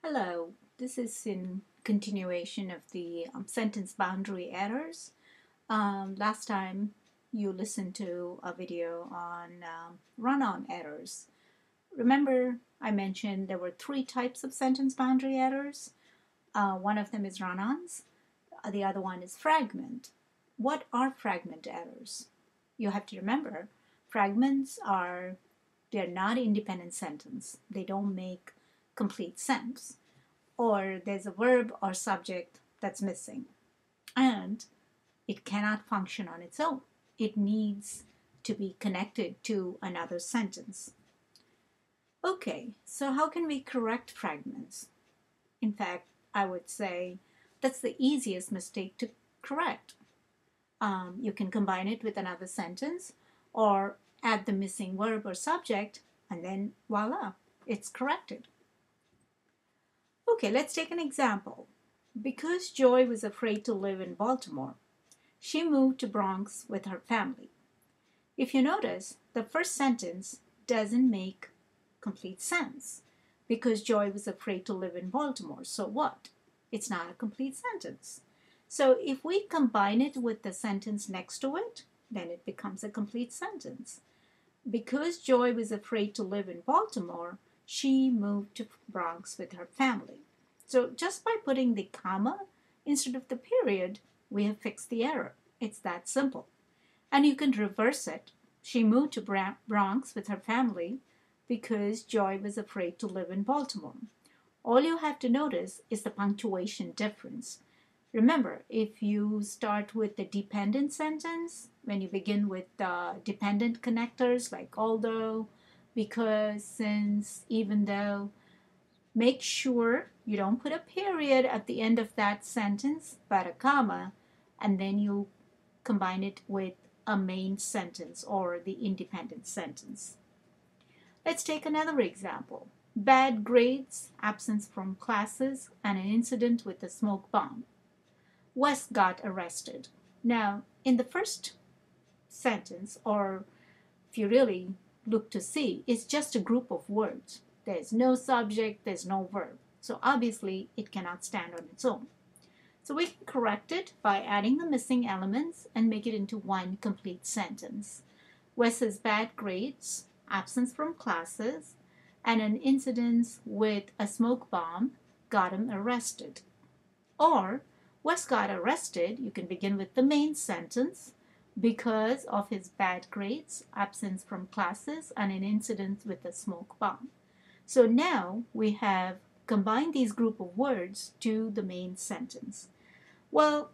Hello, this is in continuation of the sentence boundary errors. Last time you listened to a video on run-on errors. Remember I mentioned there were three types of sentence boundary errors. One of them is run-ons. The other one is fragment. What are fragment errors? You have to remember fragments they're not independent sentence. They don't make complete sense, or there's a verb or subject that's missing, and it cannot function on its own. It needs to be connected to another sentence. Okay, so how can we correct fragments? In fact, I would say that's the easiest mistake to correct. You can combine it with another sentence or add the missing verb or subject, and then voila, it's corrected. Okay, let's take an example. Because Joy was afraid to live in Baltimore, she moved to Bronx with her family. If you notice, the first sentence doesn't make complete sense. Because Joy was afraid to live in Baltimore, so what? It's not a complete sentence. So if we combine it with the sentence next to it, then it becomes a complete sentence. Because Joy was afraid to live in Baltimore, she moved to Bronx with her family. So just by putting the comma instead of the period, we have fixed the error. It's that simple. And you can reverse it. She moved to Bronx with her family because Joy was afraid to live in Baltimore. All you have to notice is the punctuation difference. Remember, if you start with the dependent sentence, when you begin with dependent connectors like although, because, since, even though, make sure you don't put a period at the end of that sentence, but a comma, and then you combine it with a main sentence or the independent sentence. Let's take another example. Bad grades, absence from classes, and an incident with a smoke bomb. Wes got arrested. Now, in the first sentence, or if you really look to see, it's just a group of words. There's no subject, there's no verb. So obviously, it cannot stand on its own. So we can correct it by adding the missing elements and make it into one complete sentence. Wes's bad grades, absence from classes, and an incident with a smoke bomb got him arrested. Or, Wes got arrested, you can begin with the main sentence, because of his bad grades, absence from classes, and an incident with a smoke bomb. So now we have combined these group of words to the main sentence. Well,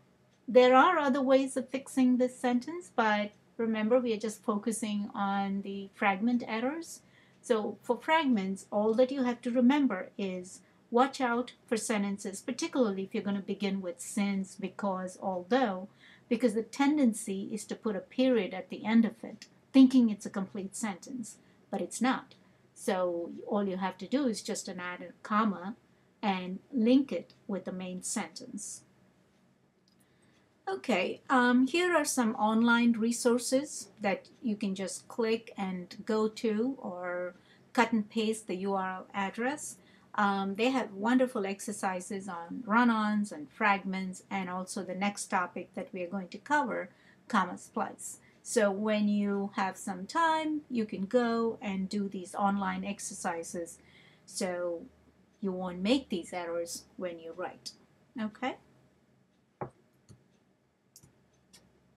there are other ways of fixing this sentence, but remember we are just focusing on the fragment errors. So for fragments, all that you have to remember is watch out for sentences, particularly if you're going to begin with since, because, although, because the tendency is to put a period at the end of it, thinking it's a complete sentence, but it's not. So all you have to do is just add a comma and link it with the main sentence. Okay, here are some online resources that you can just click and go to, or cut and paste the URL address. They have wonderful exercises on run-ons and fragments, and also the next topic that we are going to cover, comma splice. So when you have some time, you can go and do these online exercises so you won't make these errors when you write. Okay?